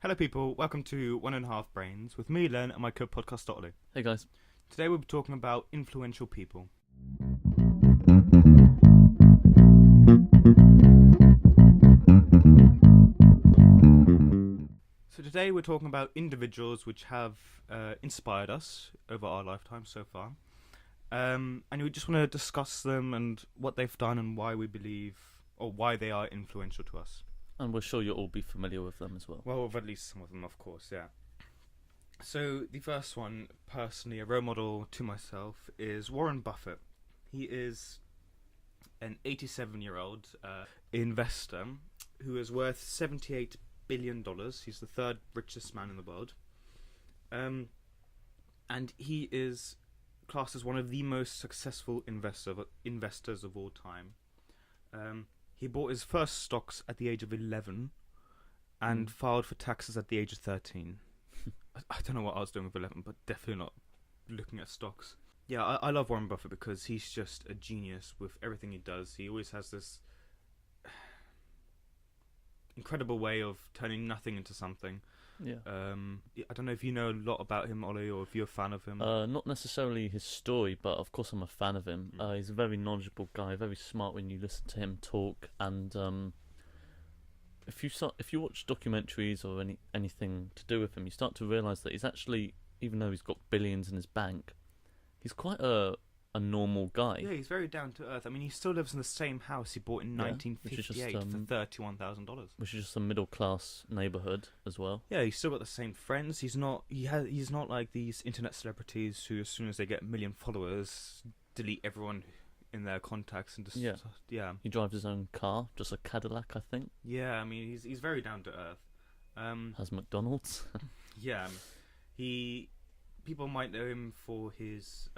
Hello people, welcome to One and a Half Brains with me, Len, and my co-podcast, Ollie. Hey guys. Today we'll be talking about influential people. So today we're talking about individuals which have inspired us over our lifetime so far. And we just want to discuss them and what they've done and why we believe, or why they are influential to us. And we're sure you'll all be familiar with them as well. Well, with at least some of them, of course, yeah. So the first one, personally, a role model to myself, is Warren Buffett. He is an 87-year-old investor who is worth $78 billion. He's the third richest man in the world. And he is classed as one of the most successful investors of all time. He bought his first stocks at the age of 11 and filed for taxes at the age of 13. I don't know what I was doing with 11, but definitely not looking at stocks. Yeah, I love Warren Buffett because he's just a genius with everything he does. He always has this incredible way of turning nothing into something. Yeah. I don't know if you know a lot about him, Ollie, or if you're a fan of him. Not necessarily his story, but of course I'm a fan of him. He's a very knowledgeable guy, very smart when you listen to him talk. And if you watch documentaries or anything to do with him, you start to realise that he's actually, even though he's got billions in his bank, he's quite a normal guy. Yeah, he's very down to earth. I mean, he still lives in the same house he bought in 1958 for $31,000. Which is just a middle class neighbourhood as well. Yeah, he's still got the same friends. He's not like these internet celebrities who, as soon as they get 1 million followers, delete everyone in their contacts and just yeah. He drives his own car, just a Cadillac, I think. Yeah, I mean, he's very down to earth. Has McDonald's. Yeah, people might know him for his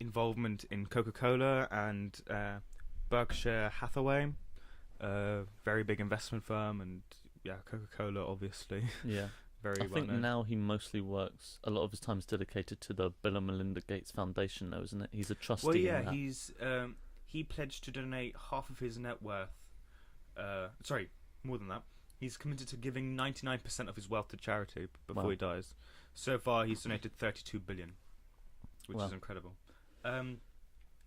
involvement in Coca-Cola and Berkshire Hathaway, a very big investment firm, and yeah, Coca-Cola obviously. Yeah. Very I well think known. now he mostly works, a lot of his time is dedicated to the Bill and Melinda Gates Foundation though, isn't it? He's a trustee. Well, yeah, in that. he pledged to donate half of his net worth. Sorry, more than that. He's committed to giving 99% of his wealth to charity before he dies. So far, he's donated $32 billion, which is incredible.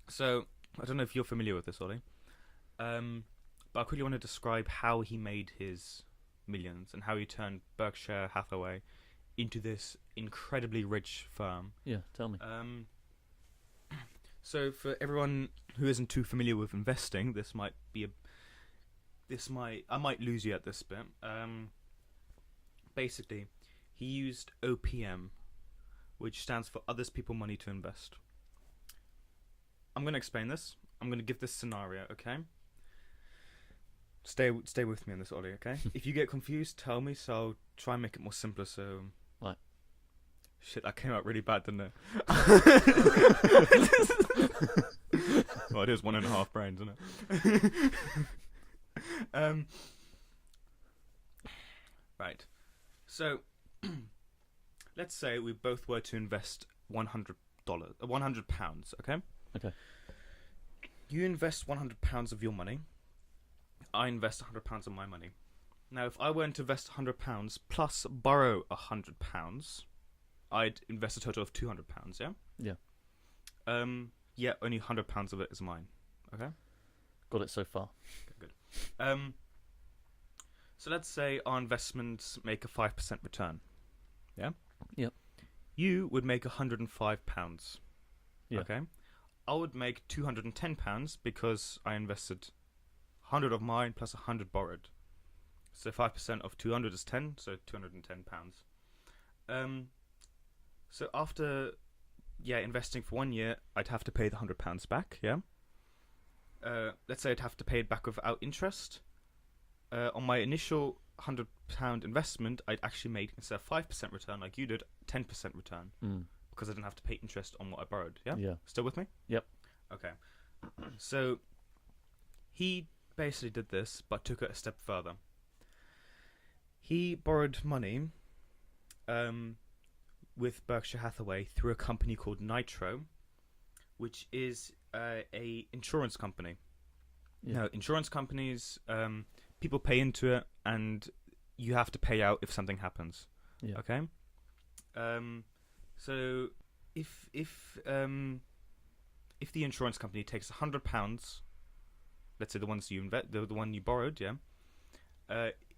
So I don't know if you're familiar with this, Ollie, but I quickly want to describe how he made his millions and how he turned Berkshire Hathaway into this incredibly rich firm. Yeah, tell me. So for everyone who isn't too familiar with investing, I might lose you at this bit. Basically, he used OPM, which stands for Others People Money to Invest. I'm going to explain this. I'm going to give this scenario, okay? Stay with me on this, Ollie, okay? If you get confused, tell me, so I'll try and make it more simpler, so... Right. Shit, that came out really bad, didn't it? Well, it is 1.5 brains, isn't it? Right. So, let's say we both were to invest £100, okay? Okay. You invest £100 of your money. I invest £100 of my money. Now, if I were to invest £100 plus borrow £100, I'd invest a total of £200. Yeah. Yeah. Yeah. Only £100 of it is mine. Okay. Got it so far. Okay, good. So let's say our investments make a 5% return. Yeah. Yep. You would make £105. Yeah. Okay. I would make £210 because I invested 100 of mine plus 100 borrowed. So 5% of 200 is 10, so £210. So after investing for 1 year, I'd have to pay the £100 back. Yeah. Let's say I'd have to pay it back without interest. On my initial £100 investment, I'd actually made, instead of 5% return like you did, 10% return. Because I didn't have to pay interest on what I borrowed. Yeah? Yeah. Still with me? Yep. Okay. So he basically did this, but took it a step further. He borrowed money with Berkshire Hathaway through a company called Nitro, which is a insurance company. Yeah. Now, insurance companies, people pay into it, and you have to pay out if something happens. Yeah. Okay. So if the insurance company takes £100, let's say the ones you the one you borrowed, yeah.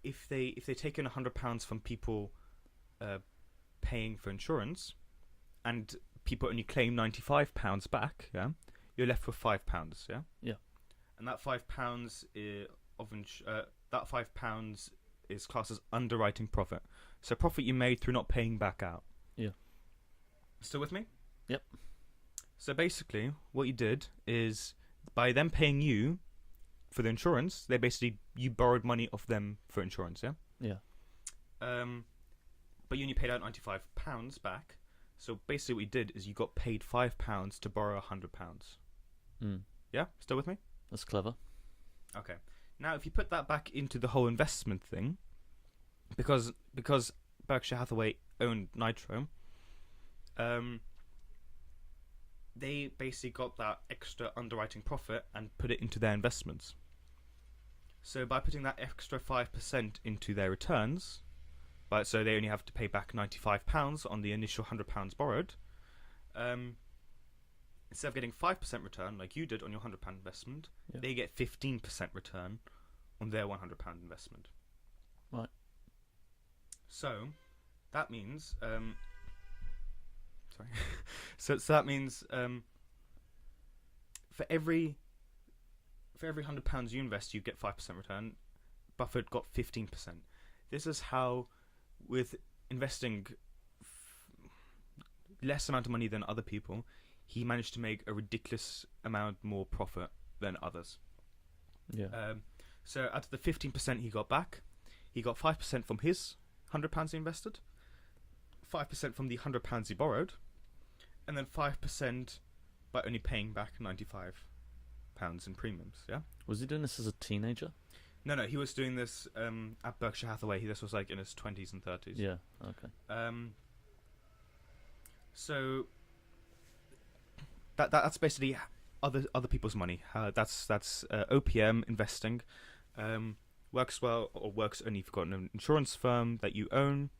If they take in £100 from people paying for insurance, and people only claim £95 back, yeah, you're left with £5, yeah. Yeah. And that £5 is classed as underwriting profit. So profit you made through not paying back out. Yeah. Still with me? Yep. So basically, what you did is, by them paying you for the insurance, you borrowed money off them for insurance, yeah? Yeah. But you only paid out £95 back. So basically what you did is you got paid £5 to borrow £100. Yeah? Still with me? That's clever. Okay. Now, if you put that back into the whole investment thing, because Berkshire Hathaway owned Nitro, they basically got that extra underwriting profit and put it into their investments. So by putting that extra 5% into their returns, so they only have to pay back £95 on the initial £100 borrowed, instead of getting 5% return like you did on your £100 investment, they get 15% return on their £100 investment. Right. So that means so that means for every £100 you invest, you get 5% return. Buffett got 15%. This is how, with investing less amount of money than other people, he managed to make a ridiculous amount more profit than others. Yeah. So out of the 15% he got back, he got 5% from his £100 he invested, 5% from the £100 he borrowed, and then 5% by only paying back £95 in premiums. Yeah. Was he doing this as a teenager? No, he was doing this at Berkshire Hathaway. This was like in his 20s and 30s. Yeah. Okay. So that's basically other people's money. That's OPM investing. Works well, or works only if you've got an insurance firm that you own,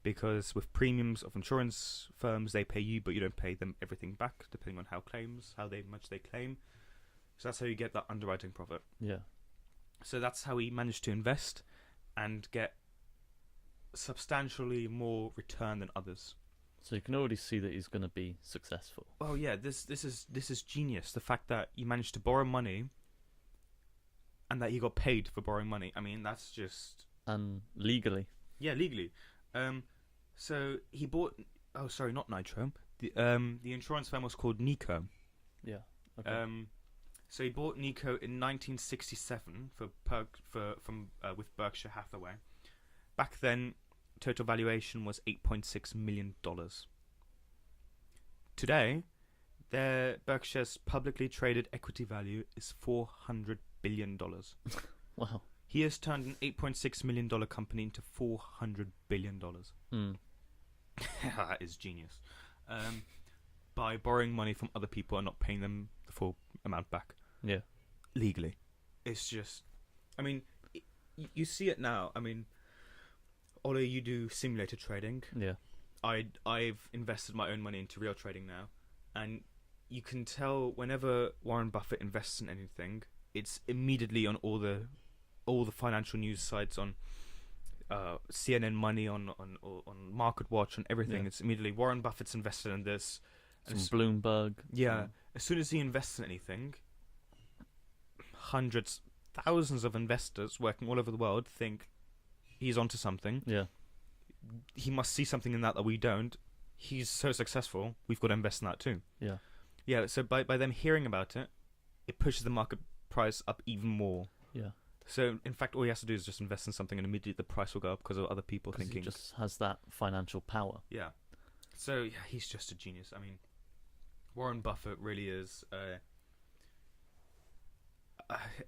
because with premiums of insurance firms, they pay you, but you don't pay them everything back, depending on how much they claim. So that's how you get that underwriting profit. Yeah. So that's how he managed to invest and get substantially more return than others. So you can already see that he's going to be successful. Oh yeah, this is genius. The fact that he managed to borrow money and that he got paid for borrowing money. I mean, that's just... And legally. Yeah, legally. So he bought... Oh, sorry, not Nitro. The insurance firm was called Nico. Yeah. Okay. So he bought Nico in 1967 with Berkshire Hathaway. Back then, total valuation was $8.6 million. Today, their Berkshire's publicly traded equity value is $400 billion. Wow. He has turned an $8.6 million company into $400 billion. That is genius. By borrowing money from other people and not paying them the full amount back. Yeah. Legally. It's just... I mean, you see it now. I mean, although you do simulator trading, yeah, I've invested my own money into real trading now, and you can tell whenever Warren Buffett invests in anything, it's immediately on all the financial news sites, on CNN Money, on Market Watch, on everything. Yeah. It's immediately Warren Buffett's invested in this. Some Bloomberg. Yeah, as soon as he invests in anything, hundreds, thousands of investors working all over the world think he's onto something. Yeah. He must see something in that we don't. He's so successful, we've got to invest in that too. Yeah. Yeah, so by them hearing about it, it pushes the market price up even more. Yeah. So, in fact, all he has to do is just invest in something and immediately the price will go up because of other people thinking. He just has that financial power. Yeah. So, yeah, he's just a genius. I mean, Warren Buffett really is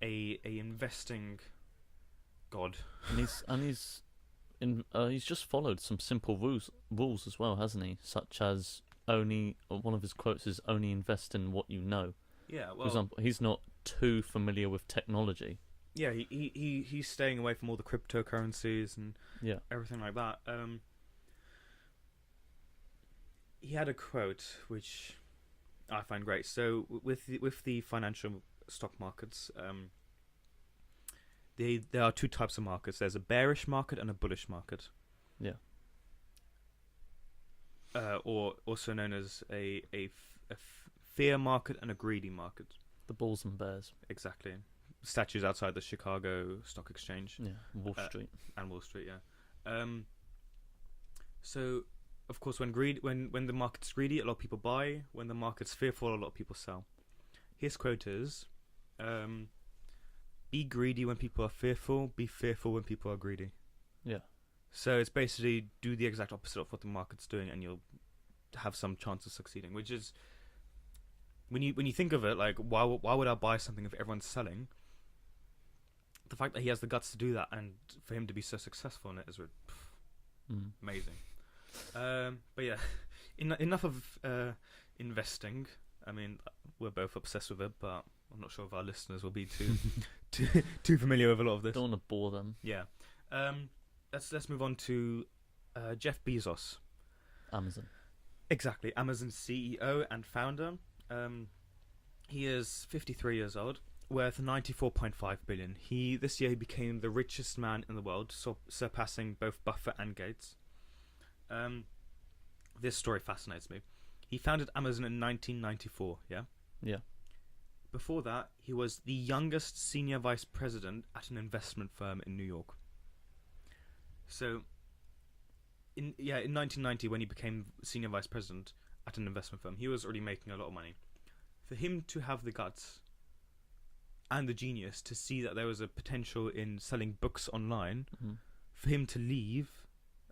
a investing god. And he's just followed some simple rules as well, hasn't he? Such as one of his quotes is only invest in what you know. Yeah, well, for example, he's not too familiar with technology. yeah, he's staying away from all the cryptocurrencies and Yeah. everything like that. He had a quote which I find great. So with the financial stock markets, there are two types of markets. There's a bearish market and a bullish market. Yeah. Or also known as a fear market and a greedy market. The bulls and bears. Exactly. Statues outside the Chicago Stock Exchange. Yeah. Wall Street. And Wall Street, yeah. So, of course, when the market's greedy, a lot of people buy. When the market's fearful, a lot of people sell. His quote is, be greedy when people are fearful, be fearful when people are greedy. Yeah. So it's basically do the exact opposite of what the market's doing, and you'll have some chance of succeeding. Which is, when you think of it, like why would I buy something if everyone's selling? The fact that he has the guts to do that, and for him to be so successful in it is amazing. But yeah, enough of investing. I mean, we're both obsessed with it, but I'm not sure if our listeners will be too familiar with a lot of this. Don't want to bore them. Yeah. Let's move on to Jeff Bezos. Amazon. Exactly, Amazon's CEO and founder. He is 53 years old, worth 94.5 billion. This year he became the richest man in the world, surpassing both Buffett and Gates. This story fascinates me. He founded Amazon in 1994. Yeah. Yeah. Before that, he was the youngest senior vice president at an investment firm in New York. So, in 1990, when he became senior vice president at an investment firm, he was already making a lot of money. For him to have the guts and the genius to see that there was a potential in selling books online, for him to leave,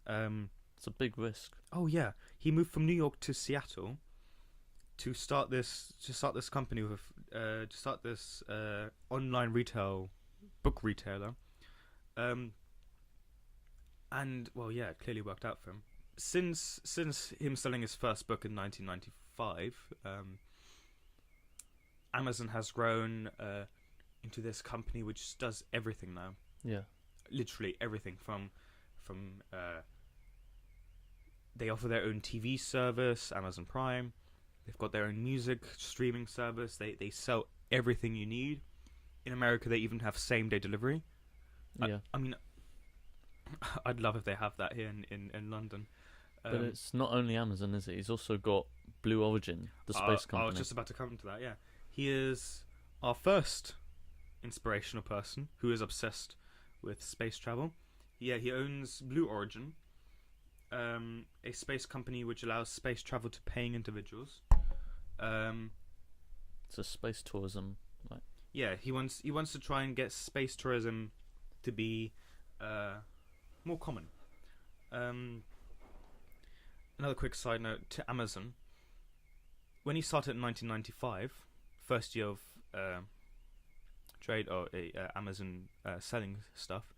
it's a big risk. Oh yeah, he moved from New York to Seattle to start this company with online book retailer. And well, yeah, it clearly worked out for him. Since him selling his first book in 1995, Amazon has grown into this company which does everything now. Yeah, literally everything from they offer their own TV service, Amazon Prime. They've got their own music streaming service. They sell everything you need. In America, they even have same-day delivery. Yeah. I mean, I'd love if they have that here in London. But it's not only Amazon, is it? He's also got Blue Origin, the space company. I was just about to come to that, yeah. He is our first inspirational person who is obsessed with space travel. Yeah, he owns Blue Origin, a space company which allows space travel to paying individuals. It's a space tourism. Right? Yeah, he wants to try and get space tourism to be more common. Another quick side note to Amazon. When he started in 1995, first year of trade or Amazon selling stuff,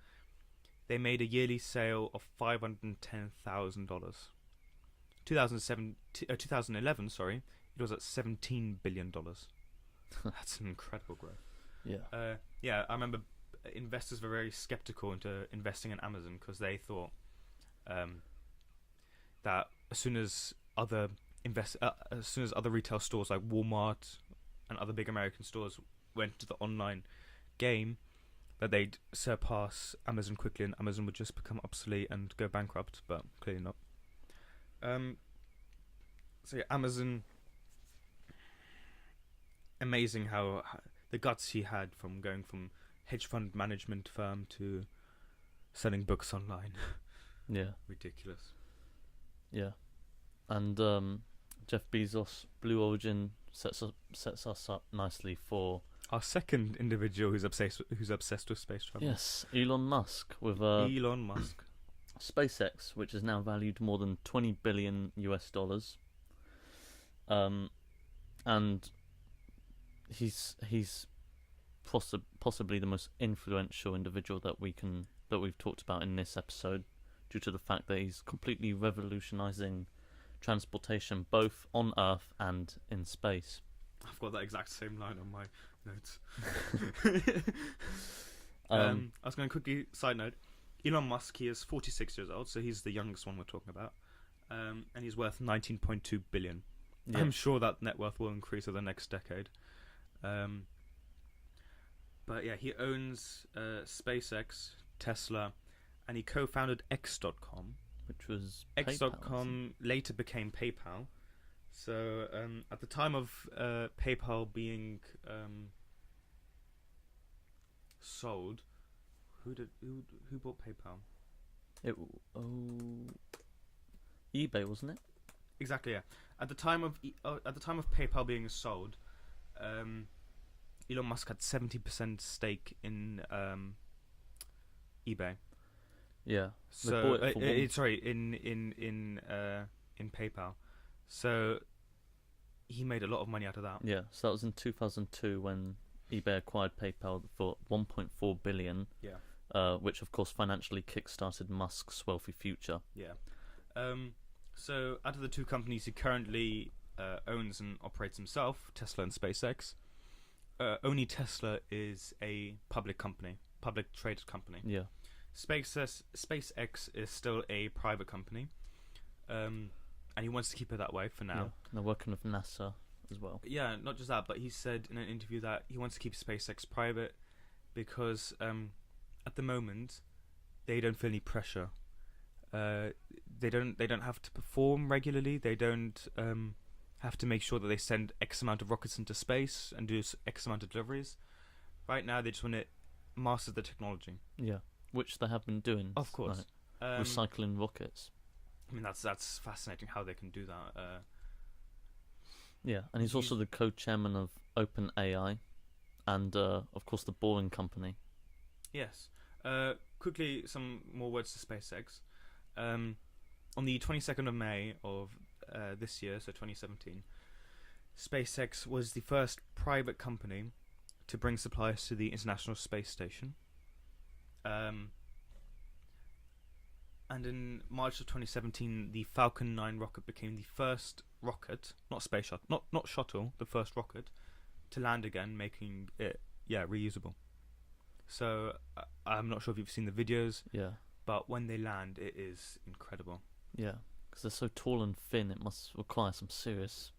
they made a yearly sale of $510,000. 2011, sorry, it was at $17 billion. That's an incredible growth. Yeah. Yeah, I remember investors were very skeptical into investing in Amazon because they thought that as soon as other retail stores like Walmart and other big American stores went to the online game, that they'd surpass Amazon quickly and Amazon would just become obsolete and go bankrupt, but clearly not. So yeah, Amazon, amazing how the guts he had from going from hedge fund management firm to selling books online. Yeah. Ridiculous. Yeah. And Jeff Bezos, Blue Origin sets us up nicely for our second individual who's obsessed with space travel. Yes, Elon Musk with Elon Musk. SpaceX, which is now valued more than $20 billion US. And he's possibly the most influential individual that we've talked about in this episode, due to the fact that he's completely revolutionizing transportation both on Earth and in space. I've got that exact same line on my notes. I was going to quickly side note. Elon Musk, he is 46 years old, so he's the youngest one we're talking about, and he's worth 19.2 billion. Yeah. I'm sure that net worth will increase over the next decade. But yeah, he owns SpaceX, Tesla, and he co-founded X.com. Which was X.com later became PayPal. So at the time of PayPal being sold, who bought PayPal? eBay, wasn't it? Exactly, yeah. At the time of PayPal being sold, Elon Musk had 70% stake in eBay. Yeah. So in PayPal. So he made a lot of money out of that. Yeah. So that was in 2002 when eBay acquired PayPal for 1.4 billion. Yeah. Which of course financially kickstarted Musk's wealthy future. Yeah. So out of the two companies he currently owns and operates himself, Tesla and SpaceX, only Tesla is a public traded company. Yeah. SpaceX is still a private company, and he wants to keep it that way for now. Yeah. They're working with NASA as well. Yeah, not just that, but he said in an interview that he wants to keep SpaceX private because at the moment they don't feel any pressure. They don't have to perform regularly. They don't have to make sure that they send X amount of rockets into space and do X amount of deliveries. Right now, they just want to master the technology. Yeah, which they have been doing. Of course, like, recycling rockets. I mean, that's fascinating how they can do that. Yeah, and he's also the co-chairman of OpenAI, and of course the Boring Company. Yes. Quickly, some more words to SpaceX. On the 22nd of May of this year, so 2017, SpaceX was the first private company to bring supplies to the International Space Station. And in March of 2017, the Falcon 9 rocket became the first rocket, not space shuttle, not shuttle, the first rocket to land again, making it reusable. So I'm not sure if you've seen the videos. Yeah. But when they land, it is incredible. Yeah, because they're so tall and thin, it must require some serious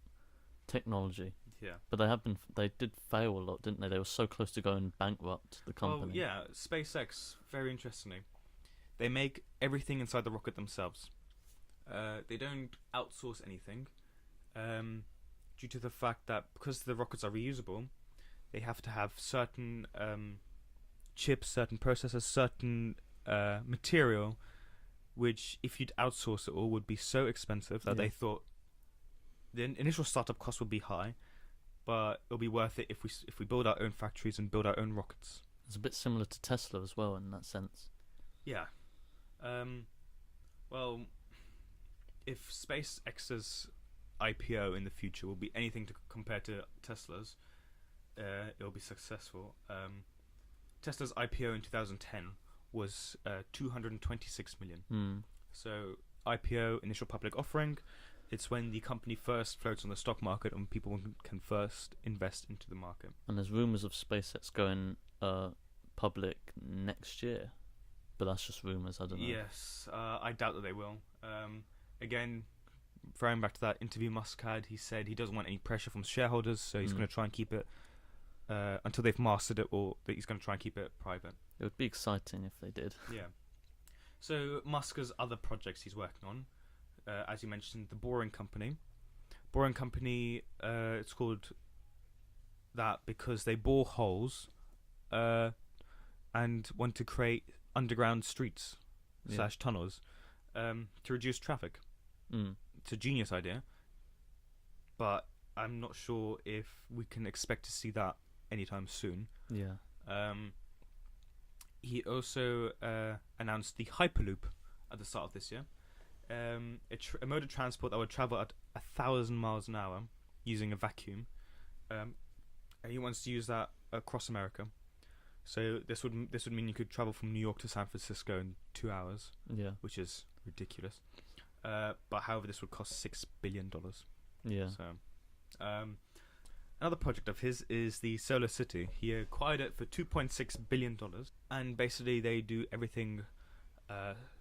technology. Yeah. But they did fail a lot, didn't they? They were so close to going bankrupt, the company. Well, yeah, SpaceX, very interestingly, they make everything inside the rocket themselves. They don't outsource anything, due to the fact that because the rockets are reusable, they have to have certain chips, certain processors, certain material, which if you'd outsource it all would be so expensive that they thought the initial startup cost would be high, but it'll be worth it if we build our own factories and build our own rockets. It's a bit similar to Tesla as well in that sense. Yeah. Well, if SpaceX's IPO in the future will be anything to compare to Tesla's, it'll be successful. Tesla's IPO in 2010 was 226 million. So IPO, initial public offering, it's when the company first floats on the stock market and people can first invest into the market. And there's rumours of SpaceX going public next year, but that's just rumours, I don't know. Yes, I doubt that they will. Again, throwing back to that interview Musk had, he said he doesn't want any pressure from shareholders, so he's going to try and keep it until they've mastered it, or that he's going to try and keep it private. It would be exciting if they did. Yeah. So Musk has other projects he's working on. As you mentioned, the Boring Company. Boring Company, it's called that because they bore holes and want to create underground streets / tunnels to reduce traffic. It's a genius idea, but I'm not sure if we can expect to see that anytime soon. Yeah. He also announced the Hyperloop at the start of this year. A mode of transport that would travel at 1,000 miles an hour using a vacuum. And he wants to use that across America. So this would mean you could travel from New York to San Francisco in 2 hours. Yeah. Which is ridiculous. But however, this would cost $6 billion. Yeah. So, another project of his is the Solar City. He acquired it for $2.6 billion, and basically they do everything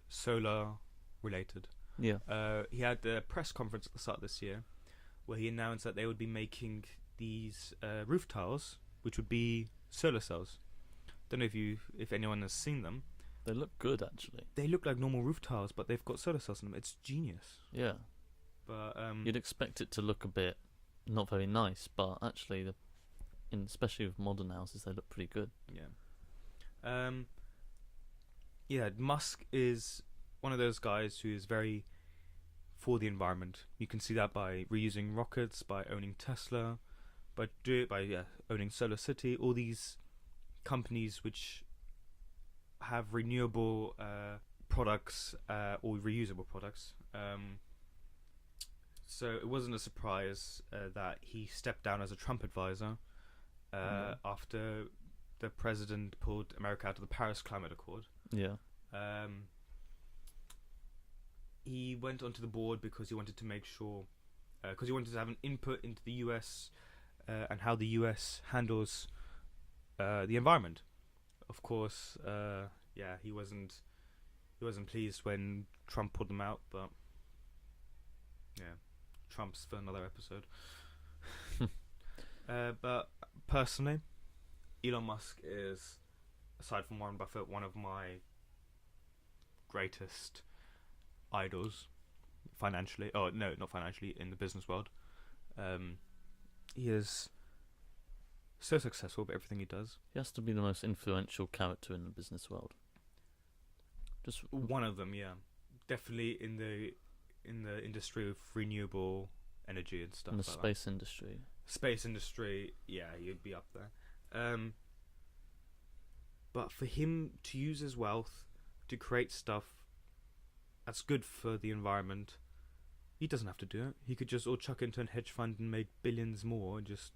solar related. Yeah. He had a press conference at the start of this year where he announced that they would be making these roof tiles, which would be solar cells. Don't know if anyone has seen them. They look good, actually. They look like normal roof tiles, but they've got solar cells in them. It's genius. Yeah. But you'd expect it to look a bit not very nice, but actually, especially with modern houses, they look pretty good. Yeah. Yeah, Musk is one of those guys who is very for the environment. You can see that by reusing rockets, by owning Tesla, by owning Solar City, all these companies which have renewable products or reusable products. So it wasn't a surprise that he stepped down as a Trump advisor after the president pulled America out of the Paris Climate Accord. Yeah. He went onto the board because he wanted to make sure, because he wanted to have an input into the US and how the US handles the environment. Of course, he wasn't pleased when Trump pulled them out, but yeah, Trump's for another episode. But personally, Elon Musk is, aside from Warren Buffett, one of my greatest idols financially. Oh no, not financially, in the business world. He is so successful with everything he does. He has to be the most influential character in the business world. Just one of them, yeah. Definitely in the industry of renewable energy and stuff. In the like space industry. Space industry, yeah, he'd be up there. But for him to use his wealth to create stuff that's good for the environment, he doesn't have to do it. He could just all chuck into a hedge fund and make billions more and just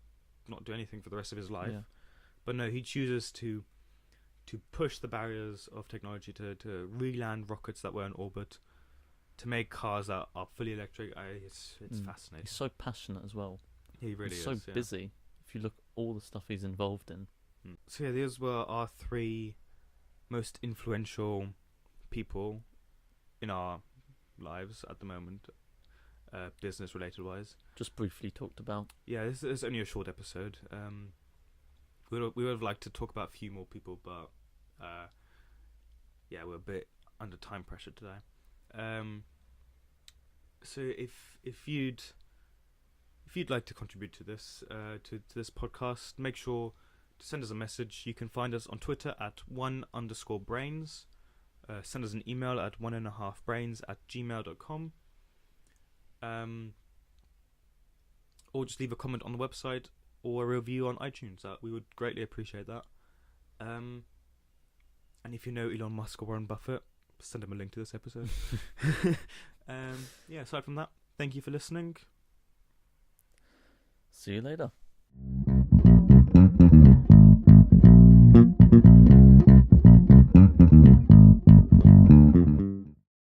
not do anything for the rest of his life. Yeah. But no, he chooses to push the barriers of technology, to re-land rockets that were in orbit, to make cars that are fully electric. It's fascinating. He's so passionate as well. He really is. So busy. If you look at all the stuff he's involved in. So yeah, these were our three most influential people in our lives at the moment, business related wise. Just briefly talked about. Yeah, this is only a short episode. We would have liked to talk about a few more people, but we're a bit under time pressure today. So if you'd like to contribute to this this podcast, make sure to send us a message. You can find us on Twitter at @1_brains. Send us an email at 1.5brains@gmail.com. Or just leave a comment on the website or a review on iTunes. We would greatly appreciate that. And if you know Elon Musk or Warren Buffett, send them a link to this episode. Aside from that, thank you for listening. See you later.